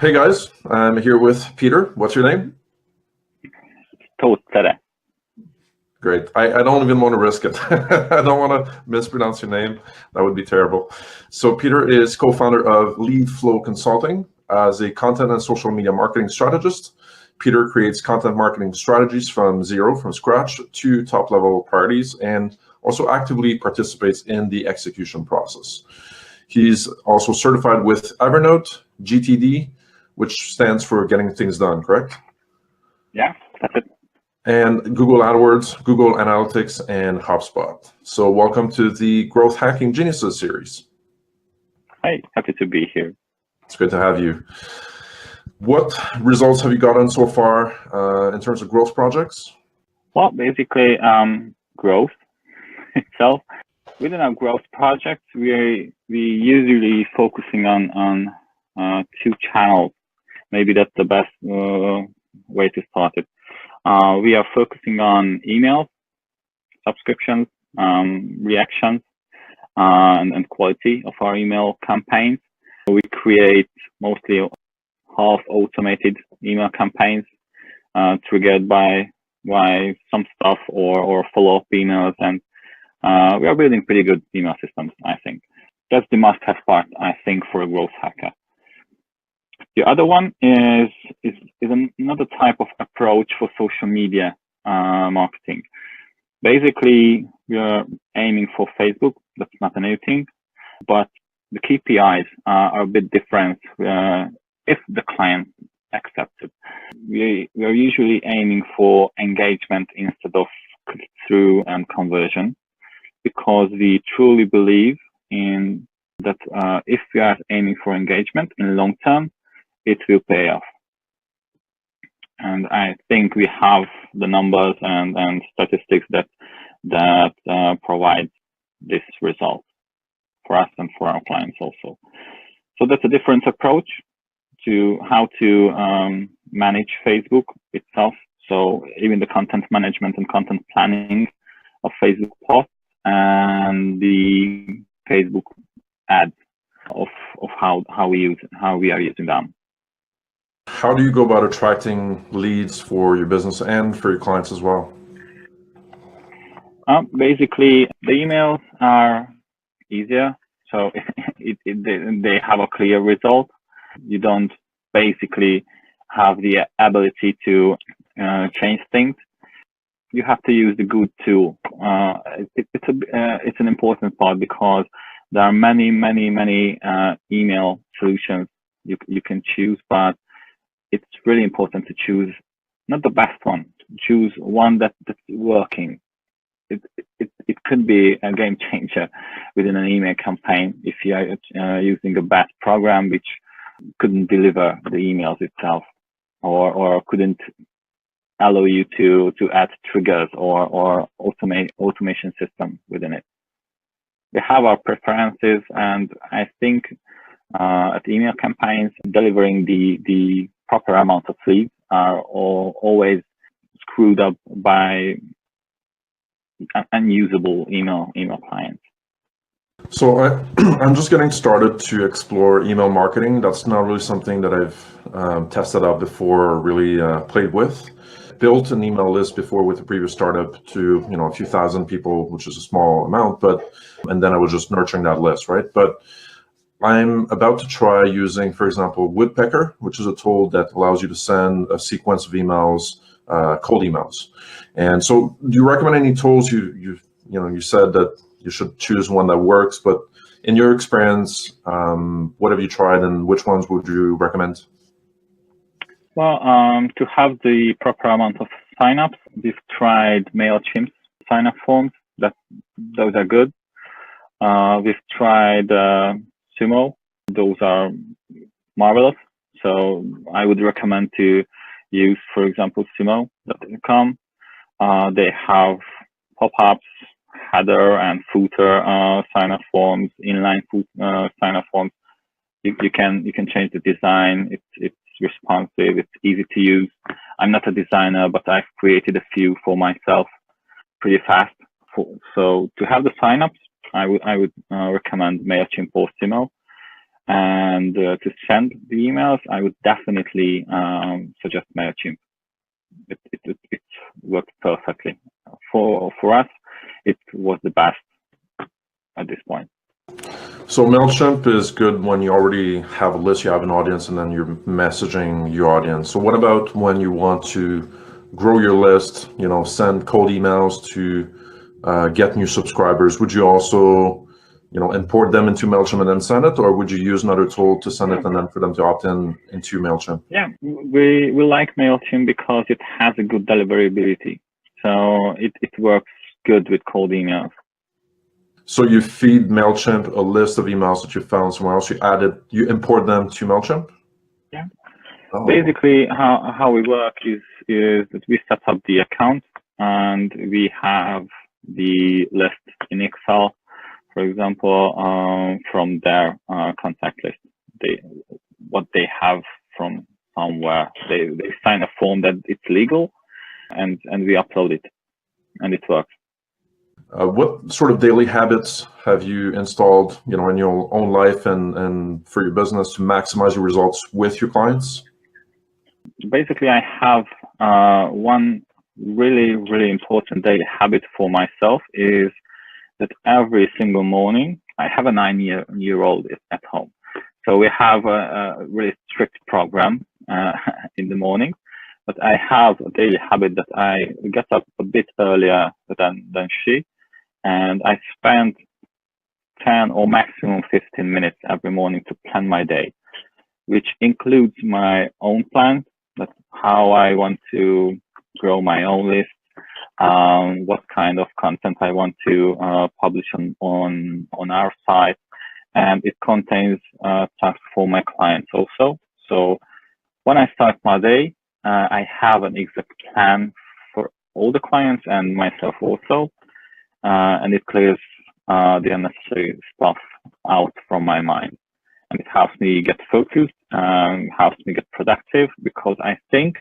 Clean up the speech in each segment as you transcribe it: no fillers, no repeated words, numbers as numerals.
Hey guys, I'm here with Peter. What's your name? TOTH-CZERE. Great. I don't even want to risk it. I don't want to mispronounce your name. That would be terrible. So Peter is co-founder of LeadFlow Consulting. As a content and social media marketing strategist, Peter creates content marketing strategies from scratch to top-level priorities, and also actively participates in the execution process. He's also certified with Evernote, GTD, which stands for Getting Things Done, correct? Yeah, that's it. And Google AdWords, Google Analytics, and HubSpot. So welcome to the Growth Hacking Geniuses series. Hey, happy to be here. It's great to have you. What results have you gotten so far in terms of growth projects? Well, basically, growth itself. Within our growth projects, we usually focusing on two channels. Maybe that's the best way to start it. We are focusing on emails, subscriptions, reactions, and quality of our email campaigns. We create mostly half automated email campaigns triggered by some stuff or follow-up emails, and we are building pretty good email systems, I think. That's the must-have part, I think, for a growth hacker. The other one is another type of approach for social media marketing. Basically, we are aiming for Facebook. That's not a new thing, but the KPIs are a bit different if the client accepts it. We are usually aiming for engagement instead of click-through and conversion, because we truly believe in that if we are aiming for engagement in the long term, it will pay off. And I think we have the numbers and statistics that provide this result for us and for our clients also. So that's a different approach to how to manage Facebook itself. So even the content management and content planning of Facebook posts and the Facebook ads of how we are using them. How do you go about attracting leads for your business and for your clients as well? Basically, the emails are easier, so they have a clear result. You don't basically have the ability to change things. You have to use the good tool. It's an important part, because there are many email solutions you can choose, but it's really important to choose not the best one. Choose one that's working. It could be a game changer within an email campaign if you are using a bad program which couldn't deliver the emails itself, or couldn't allow you to add triggers or automation system within it. We have our preferences, and I think at email campaigns, delivering the proper amount of leads are always screwed up by unusable email clients. So I'm just getting started to explore email marketing. That's not really something that I've tested out before or really played with. Built an email list before with a previous startup to a few thousand people, which is a small amount, and then I was just nurturing that list, right? But I'm about to try using, for example, Woodpecker, which is a tool that allows you to send a sequence of emails, cold emails. And so, do you recommend any tools? You said that you should choose one that works, but in your experience, what have you tried, and which ones would you recommend? Well, to have the proper amount of signups, we've tried MailChimp's signup forms. Those are good. We've tried Sumo. Those are marvelous. So I would recommend to use, for example, Sumo.com. They have pop-ups, header and footer sign-up forms, inline sign-up forms. You can change the design. It's responsive. It's easy to use. I'm not a designer, but I've created a few for myself pretty fast. So to have the sign-ups, I would recommend MailChimp or Sumo. and to send the emails, I would definitely suggest MailChimp. It worked perfectly. For us, it was the best at this point. So MailChimp is good when you already have a list, you have an audience, and then you're messaging your audience. So what about when you want to grow your list, send cold emails to get new subscribers? Would you also, import them into MailChimp and then send it, or would you use another tool to send it and then for them to opt in into MailChimp? Yeah, we like MailChimp because it has a good deliverability. So it works good with cold emails. So you feed MailChimp a list of emails that you found somewhere else, you import them to MailChimp? Yeah. Oh. Basically, how we work is that we set up the account and we have the list in Excel, for example, from their contact list. What they have from somewhere. They sign a form that it's legal, and we upload it, and it works. What sort of daily habits have you installed, in your own life and for your business to maximize your results with your clients? Basically, I have one really important daily habit for myself is that every single morning, I have a 9-year-old at home. So we have a really strict program in the morning, but I have a daily habit that I get up a bit earlier than she, and I spend 10 or maximum 15 minutes every morning to plan my day, which includes my own plan, that's how I want to grow my own list, what kind of content I want to publish on our site, and it contains tasks for my clients also. So when I start my day, I have an exact plan for all the clients and myself also, and it clears the unnecessary stuff out from my mind. And it helps me get focused, helps me get productive, because I think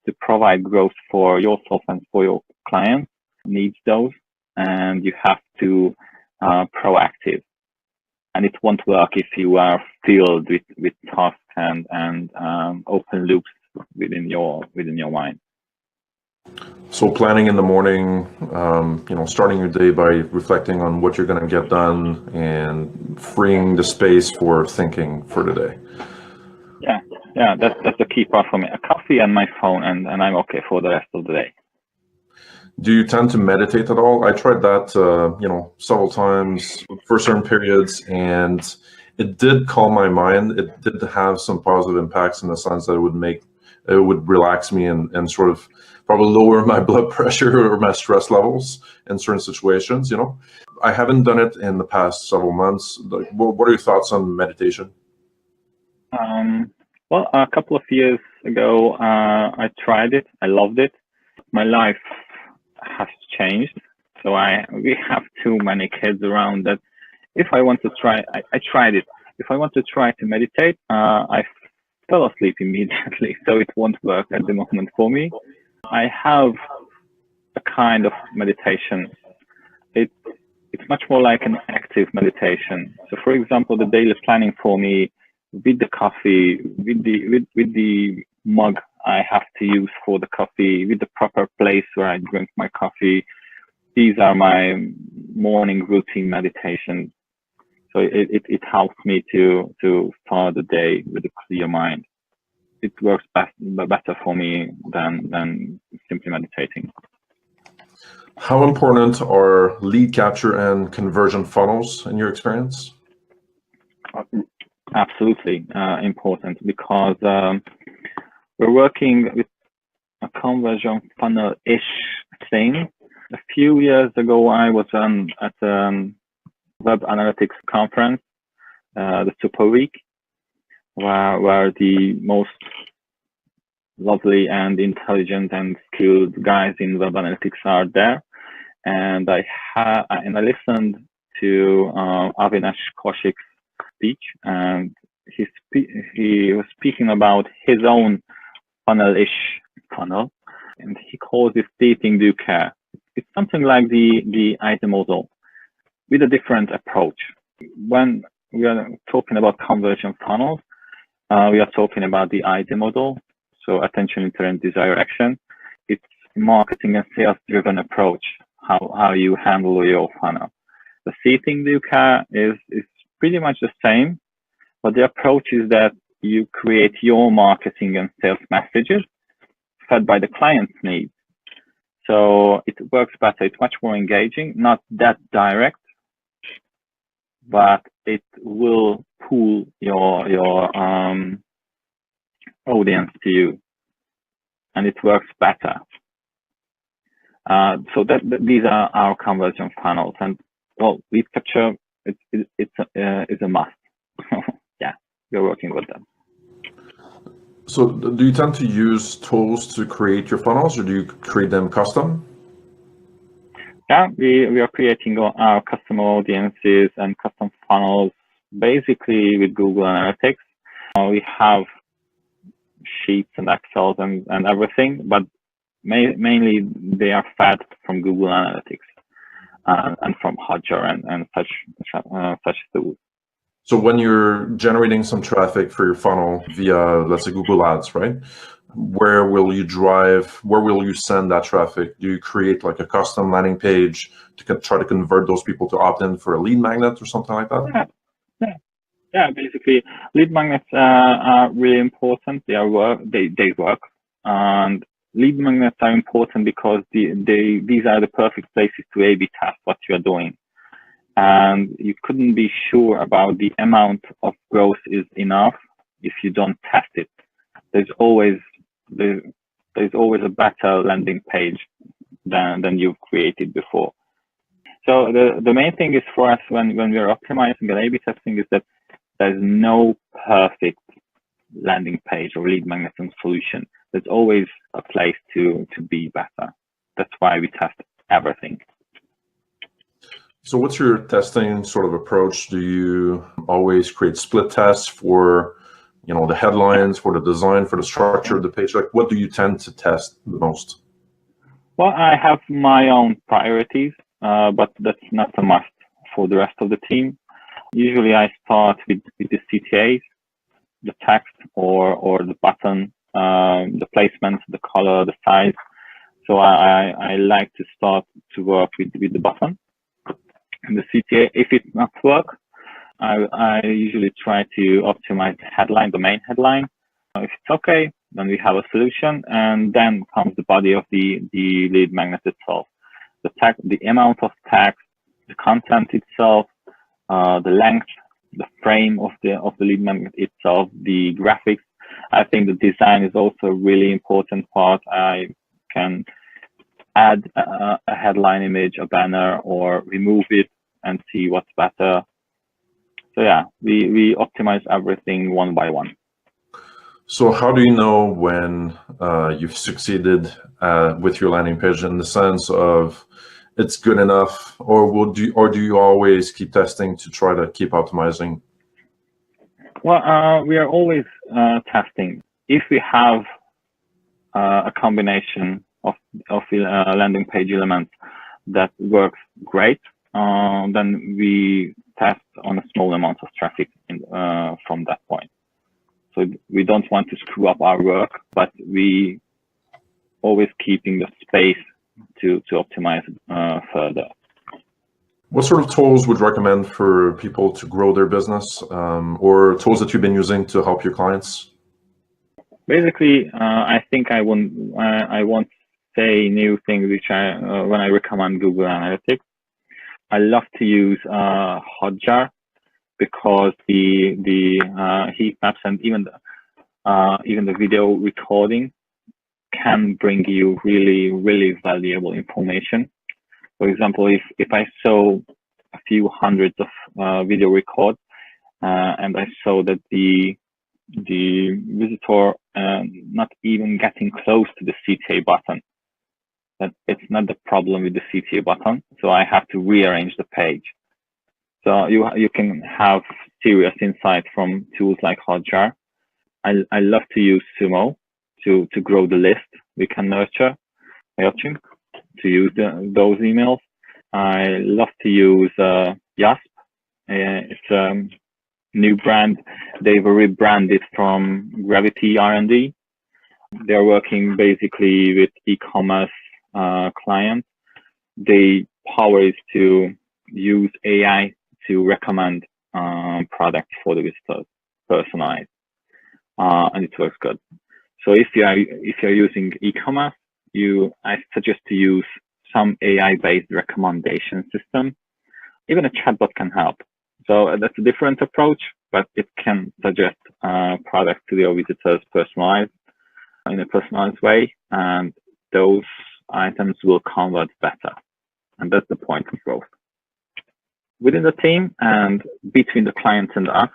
to provide growth for yourself and for your clients needs those, and you have to proactive. And it won't work if you are filled with tasks and open loops within your mind. So planning in the morning, starting your day by reflecting on what you're going to get done and freeing the space for thinking for the day. Yeah, that's the key part for me. A coffee and my phone, and I'm okay for the rest of the day. Do you tend to meditate at all? I tried that, several times for certain periods, and it did calm my mind. It did have some positive impacts in the sense that it would relax me and sort of probably lower my blood pressure or my stress levels in certain situations. I haven't done it in the past several months. What are your thoughts on meditation? Well, a couple of years ago, I tried it. I loved it. My life has changed. So we have too many kids around that if I want to try, I tried it. If I want to try to meditate, I fell asleep immediately. So it won't work at the moment for me. I have a kind of meditation. It's much more like an active meditation. So for example, the daily planning for me with the coffee, with the mug I have to use for the coffee, with the proper place where I drink my coffee. These are my morning routine meditations. So it helps me to start the day with a clear mind. It works better for me than simply meditating. How important are lead capture and conversion funnels in your experience? Absolutely important, because we're working with a conversion funnel-ish thing. A few years ago, I was at a web analytics conference, the Super Week, where the most lovely and intelligent and skilled guys in web analytics are there, and I listened to Avinash Kaushik's speech, and he was speaking about his own funnel-ish funnel, and he calls it dating do care. It's something like the item model with a different approach. When talking about conversion funnels, we are talking about the ID model, so attention, intent, desire, action. It's marketing and sales driven approach, how you handle your funnel. The C thing, Luca, is pretty much the same, but the approach is that you create your marketing and sales messages fed by the client's needs. So it works better. It's much more engaging, not that direct, but it will pull your audience to you, and it works better. So these are our conversion funnels, and well, lead capture is a must. Yeah, we're working with them. So do you tend to use tools to create your funnels, or do you create them custom? Yeah, we are creating our custom audiences and custom funnels basically with Google Analytics. We have sheets and Excel and everything, but mainly they are fed from Google Analytics and from Hotjar and such tools. So when you're generating some traffic for your funnel via, let's say, Google Ads, right? Where will you send that traffic? Do you create like a custom landing page to try to convert those people to opt in for a lead magnet or something like that? Yeah. Basically, lead magnets are really important. They work, and lead magnets are important because these are the perfect places to A/B test what you are doing. And you couldn't be sure about the amount of growth is enough if you don't test it. There's always a better landing page than you've created before. So the main thing is for us when we're optimizing and A/B testing is that there's no perfect landing page or lead magnetism solution. There's always a place to be better. That's why we test everything. So what's your testing sort of approach? Do you always create split tests for, the headlines, for the design, for the structure of the page? Like, what do you tend to test the most? Well, I have my own priorities, but that's not a must for the rest of the team. Usually I start with the CTAs, the text or the button, the placement, the color, the size. So I like to start to work with the button. And the CTA, if it's not work, I usually try to optimize the headline, the main headline. If it's okay, then we have a solution, and then comes the body of the lead magnet itself. The text, the amount of text, the content itself, the length, the frame of the lead magnet itself, the graphics. I think the design is also a really important part. I can add a headline image, a banner, or remove it and see what's better. So yeah, we optimize everything one by one. So how do you know when you've succeeded with your landing page, in the sense of it's good enough, or do you always keep testing to try to keep optimizing? Well, we are always testing. If we have a combination of landing page elements that works great, then we test on a small amount of traffic from that point. So we don't want to screw up our work, but we always keeping the space to optimize further. What sort of tools would you recommend for people to grow their business, or tools that you've been using to help your clients? Basically, I think I won't say new things which when I recommend Google Analytics. I love to use Hotjar because the heat maps and even the video recording can bring you really valuable information. For example, if I saw a few hundreds of video records and I saw that the visitor not even getting close to the CTA button, that it's not the problem with the CTA button, so I have to rearrange the page. So you can have serious insight from tools like Hotjar. I love to use Sumo to grow the list we can nurture, MailChimp to use those emails. I love to use Yasp. It's new brand. They've rebranded from Gravity R&D. They're working basically with e-commerce clients. Their power is to use AI to recommend products for the visitors, personalized, and it works good. So if you're using e-commerce, I suggest to use some AI-based recommendation system. Even a chatbot can help. So that's a different approach, but it can suggest products to your visitors personalized in a personalized way, and those items will convert better. And that's the point of growth. Within the team and between the clients and us,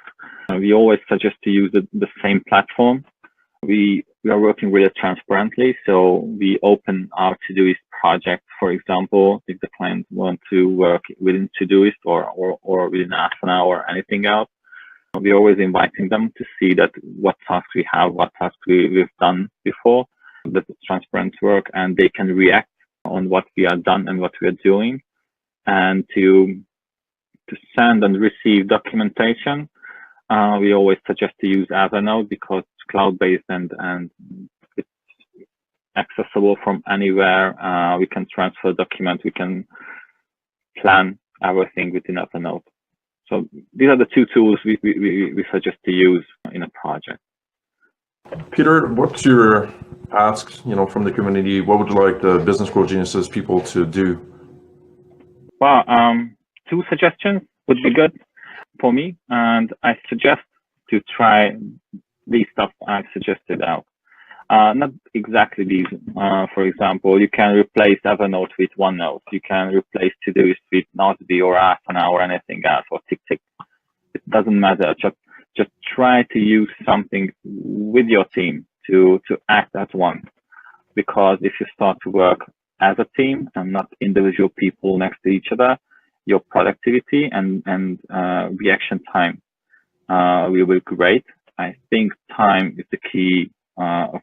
we always suggest to use the same platform. We are working really transparently, so we open our Todoist project. For example, if the client wants to work within Todoist or within half an hour or anything else, we're always inviting them to see that what tasks we have, what tasks we've done before, that it's transparent work, and they can react on what we are done and what we are doing, and to send and receive documentation. We always suggest to use Evernote because it's cloud-based and it's accessible from anywhere. We can transfer documents, we can plan everything within Evernote. So these are the two tools we suggest to use in a project. Peter, what's your ask, from the community? What would you like the Business Growth Geniuses people to do? Well, 2 suggestions would be good for me, and I suggest to try these stuff I've suggested out. Not exactly these. For example, you can replace Evernote with OneNote. You can replace Todoist with Noteby or Half an Hour, anything else, or TickTick. It doesn't matter. Just try to use something with your team to act as one. Because if you start to work as a team and not individual people next to each other, your productivity and reaction time will be great. I think time is the key of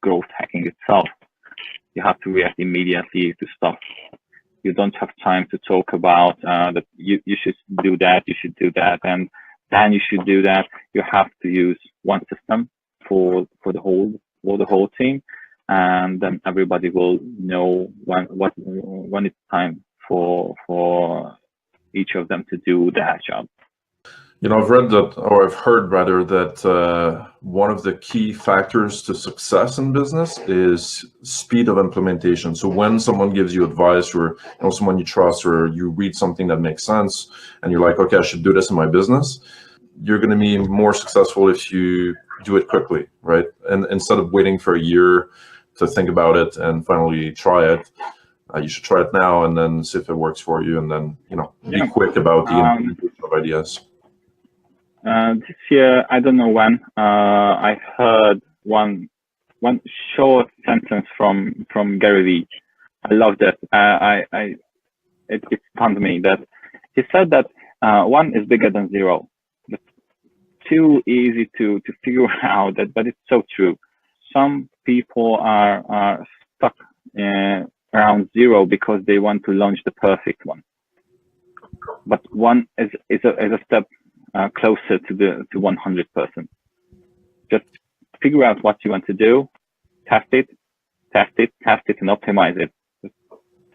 growth hacking itself. You have to react immediately to stuff. You don't have time to talk about that you should do that, you should do that, and then you should do that. You have to use one system for the whole team, and then everybody will know when it's time for each of them to do their job. I've read that, or I've heard rather, that one of the key factors to success in business is speed of implementation. So when someone gives you advice, or someone you trust, or you read something that makes sense, and you're like, okay, I should do this in my business, you're going to be more successful if you do it quickly, right? And instead of waiting for a year to think about it and finally try it, you should try it now and then see if it works for you, and then be quick about the implementation of ideas. This year, I don't know when, I heard one short sentence from Gary Vee. I loved it. It stunned me that he said that 1 is bigger than 0. It's too easy to figure out that, but it's so true. Some people are stuck around 0 because they want to launch the perfect one. But 1 is a step closer to 100%. Just figure out what you want to do, test it, and optimize it.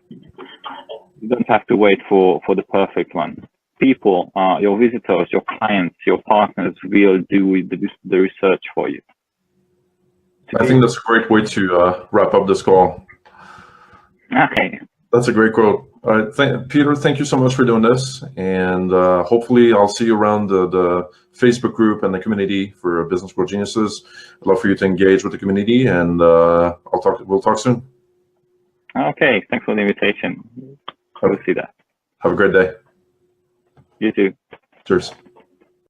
You don't have to wait for the perfect one. People, your visitors, your clients, your partners will do the research for you. I think that's a great way to wrap up this call. Okay. That's a great quote. All right, Peter, thank you so much for doing this, and hopefully I'll see you around the Facebook group and the community for Business Growth Geniuses. I'd love for you to engage with the community, and we'll talk soon. Okay, thanks for the invitation. I will see that. Have a great day. You too. Cheers.